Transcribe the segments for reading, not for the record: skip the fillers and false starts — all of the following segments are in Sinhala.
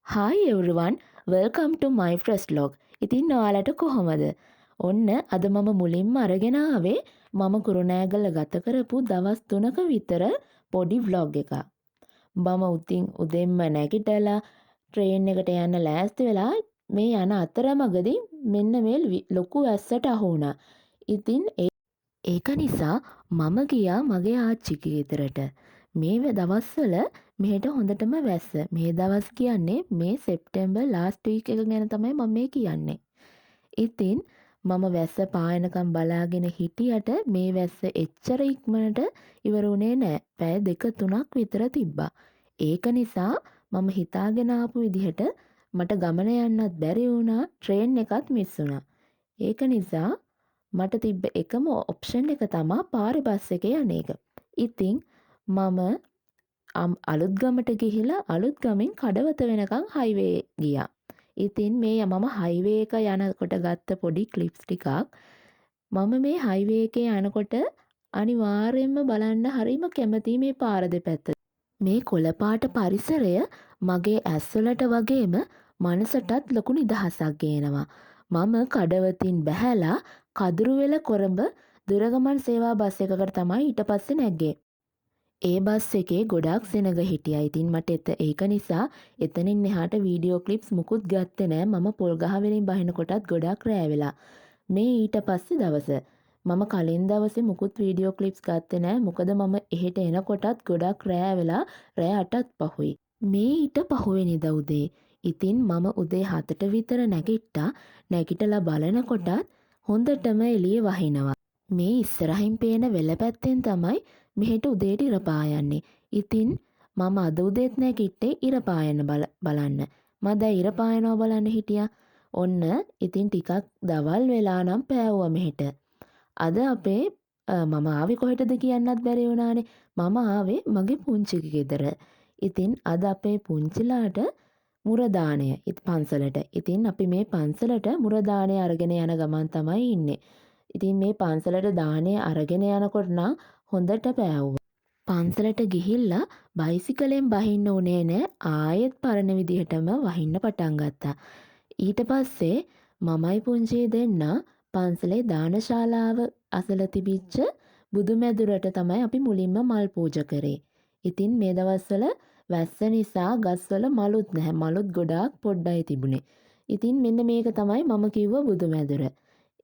Hi everyone, welcome to my first vlog. ඉතින් ඔයාලට කොහොමද? ඔන්න අද මම මුලින්ම අරගෙන ආවේ මම කුරුණෑගල ගත කරපු දවස් 3ක විතර පොඩි vlog එකක්. මම උදෙන්ම නැගිටලා ට්‍රේන් එකට යන්න ලෑස්ති වෙලා මේ යන අතරමඟදී මෙන්න මේ ලොකු වැස්සට අහු වුණා. ඉතින් ඒක නිසා මම ගියා මගේ ආච්චිගේ ගෙදරට. මේ දවස්වල මෙහෙට හොඳටම වැස්ස. මේ දවස් කියන්නේ මේ සෙප්ටැම්බර් ලාස්ට් වීක් එක ගැන තමයි මම මේ කියන්නේ. ඉතින් මම වැස්ස පායනකම් බලාගෙන හිටියට මේ වැස්ස එච්චර ඉක්මනට ඉවර වුණේ නෑ. පැය 2-3ක් විතර තිබ්බා. ඒක නිසා මම හිතාගෙන ආපු විදිහට මට ගමන යන්නත් බැරි වුණා. ට්‍රේන් එකත් මිස් වුණා. ඒක නිසා මට තිබ්බ එකම ඔප්ෂන් එක තමා පාරේ බස් එකේ යන එක. ඉතින් මම අලුත්ගමට ගිහිලා අලුත්ගමෙන් කඩවත වෙනකන් හයිවේ ගියා. ඉතින් මේ මම හයිවේ එක යනකොට ගත්ත පොඩි ක්ලිප්ස් ටිකක් මම මේ හයිවේ එකේ යනකොට අනිවාර්යයෙන්ම බලන්න හරිම කැමතියි මේ පාර දෙපැත්ත. මේ කොළපාට පරිසරය මගේ ඇස්වලට වගේම මනසටත් ලොකු නිදහසක් ගේනවා. මම කඩවතින් බැහැලා කදුරුවෙල කොරඹ දුරගමන් සේවා බස් එකකට තමයි ඊට පස්සේ නැග්ගේ. ඒ බස් එකේ ගොඩාක් සෙනග හිටියා. ඉතින් මට ඒක නිසා එතනින් එහාට වීඩියෝ ක්ලිප්ස් මුකුත් ගත්තේ නෑ. මම පොල්ගහ වලින් බහිනකොටත් ගොඩාක් රෑ වෙලා. මේ ඊට පස්සේ දවස මම කලින් දවසේ මුකුත් වීඩියෝ ක්ලිප්ස් ගත්තේ නෑ. මොකද මම එහෙට එනකොටත් ගොඩාක් රෑ වෙලා රෑ 8ත් පහුයි. මේ ඊට පහුවෙනිදා උදේ. ඉතින් මම උදේ 7ට විතර නැගිට්ටා. නැගිටලා බලනකොටත් හොඳටම එළිය වහිනවා. මේ ඉස්සරහින් පේන වෙල පැත්තෙන් තමයි මෙහෙට උදේට ඉර පායන්නේ. ඉතින් මම අද උදේත් නැගිට්ටේ ඉර පායන බලන්න. මම දැන් ඉර පායනවා බලන්න හිටියා. ඔන්න ඉතින් ටිකක් දවල් වෙලා නම් පෑවුවා මෙහෙට. අද අපේ මම ආවේ කොහෙටද කියන්නත් බැරි වුණානේ. මම ආවේ මගේ පුංචිගේ ගෙදර. ඉතින් අද අපේ පුංචිලාට මුරදානය පන්සලට. ඉතින් අපි මේ පන්සලට මුරදානය අරගෙන යන ගමන් තමයි ඉන්නේ. ඉතින් මේ පන්සලට දානය අරගෙන යනකොට නම් හොඳට පෑවුවා. පන්සලට ගිහිල්ලා බයිසිකලෙන් බහින්න උනේ නෑ. ආයෙත් පරණ විදිහටම වහින්න පටන් ගත්තා. ඊට පස්සේ මමයි පුංචියි දෙන්නා පන්සලේ දානශාලාව අසල තිබිච්ච බුදුමැදුරට තමයි අපි මුලින්ම මල් පූජා කරේ. ඉතින් මේ දවස්වල වැස්ස නිසා ගස්වල මලුත් නැහැ. මලුත් ගොඩාක් පොඩ්ඩයි තිබුණේ. ඉතින් මෙන්න මේක තමයි මම කිව්ව බුදුමැදුර.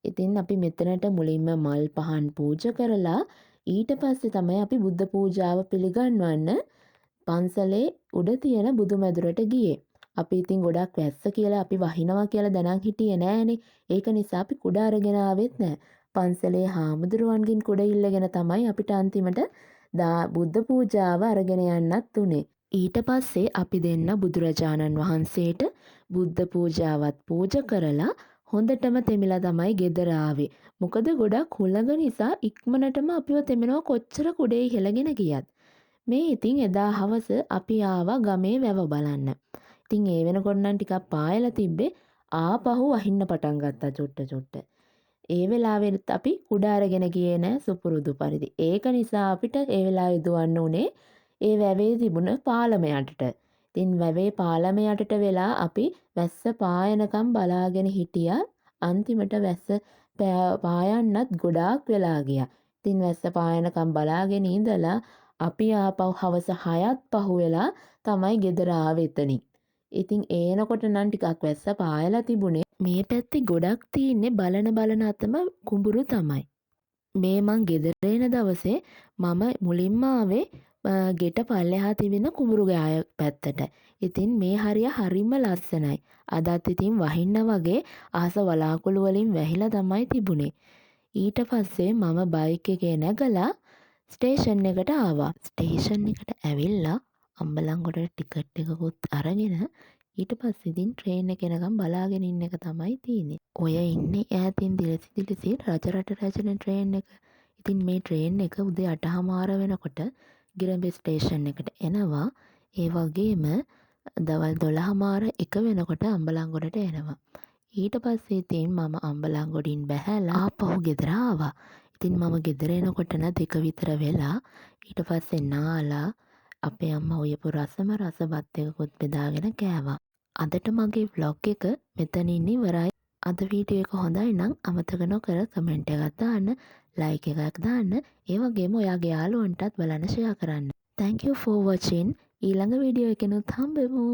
ඉතින් අපි මෙතනට මුලින්ම මල් පහන් පූජා කරලා ඊට පස්සේ තමයි අපි බුද්ධ පූජාව පිළිගන්වන්න පන්සලේ උඩ තියෙන බුදුමැදුරට ගියේ. අපි ඉතින් ගොඩක් වැස්ස කියලා අපි වහිනවා කියලා දැනන් හිටියේ නෑනේ. ඒක නිසා අපි කුඩ අරගෙන ආවෙත් නෑ. පන්සලේ හාමුදුරුවන්ගෙන් කුඩ ඉල්ලගෙන තමයි අපිට අන්තිමට බුද්ධ පූජාව අරගෙන යන්නත් උනේ. ඊට පස්සේ අපි දෙන්න බුදුරජාණන් වහන්සේට බුද්ධ පූජාවත් පූජා කරලා හොඳටම තෙමිලා තමයි ගෙදර ආවේ. මොකද ගොඩක් හුළඟ නිසා ඉක්මනටම අපිව තෙමෙනවා කොච්චර කුඩේ ඉහළගෙන ගියත්. මේ ඉතින් එදා හවස අපි ආවා ගමේ වැව බලන්න. ඉතින් ඒ වෙනකොට නම් ටිකක් පායලා තිබ්බේ ආපහු වහින්න පටන් ගත්තා චොට්ට. ඒ වෙලාවෙත් අපි කුඩ අරගෙන ගියේ නෑ සුපුරුදු පරිදි. ඒක නිසා අපිට ඒ වෙලාවේ දුවන්න උනේ ඒ වැවේ තිබුණ පාලම යටට. ඉතින් වැවේ පාලම යටට වෙලා අපි වැස්ස පායනකම් බලාගෙන හිටියා. අන්තිමට වැස්ස පායන්නත් ගොඩාක් වෙලා ගියා. ඉතින් වැස්ස පායනකම් බලාගෙන ඉඳලා අපි ආපහු හවස 6ත් පහු වෙලා තමයි ගෙදර ආවේ එතනින්. ඉතින් ඒනකොට නම් ටිකක් වැස්ස පායලා තිබුණේ. මේ පැත්තේ ගොඩක් තියෙන්නේ බලන අතම කුඹුරු තමයි. මේ මං ගෙදර එන දවසේ මම මුලින්ම ආවේ ගෙට පල්ලෙහා තිබෙන කුඹුරු ගාය පැත්තට. ඉතින් මේ හරිය හරිම ලස්සනයි. අදත් ඉතින් වහින්න වගේ අහස වලාකුළු වලින් වැහිලා තමයි තිබුණේ. ඊට පස්සේ මම බයික් එකේ නැගලා ස්ටේෂන් එකට ආවා. ස්ටේෂන් එකට ඇවිල්ලා අම්බලන්ගොඩට ටිකට් එකකුත් අරගෙන ඊට පස්සේ ඉතින් ට්‍රේන් එක එනකම් බලාගෙන ඉන්න එක තමයි තියෙන්නේ. ඔය ඉන්නේ ඈතින් දිලසි රජරට රැජෙන ට්‍රේන් එක. ඉතින් මේ ට්‍රේන් එක උදේ 8:00 වෙනකොට ගිරඹේ ස්ටේෂන් එකට එනවා. ඒ වගේම දවල් 12:00 එක වෙනකොට අම්බලන්ගොඩට එනවා. ඊට පස්සේ ඉතින් මම අම්බලන්ගොඩින් බැහැලා ආපහු ගෙදර ආවා. ඉතින් මම ගෙදර එනකොට 2 විතර වෙලා ඊට පස්සේ නාලා අපේ අම්මා උයපු රසම රස බත් එකකුත් බෙදාගෙන කෑවා. අදට මගේ vlog එක මෙතනින් ඉවරයි. අද වීඩියෝ එක හොඳයි නම් අමතක නොකර කමෙන්ට් එකක් දාන්න, ලයික් එකක් දාන්න, ඒ වගේම ඔයාගේ යාළුවන්ටත් බලන්න ෂෙයා කරන්න. Thank you for watching. ඊළඟ වීඩියෝ එකෙනුත් හම්බෙමු.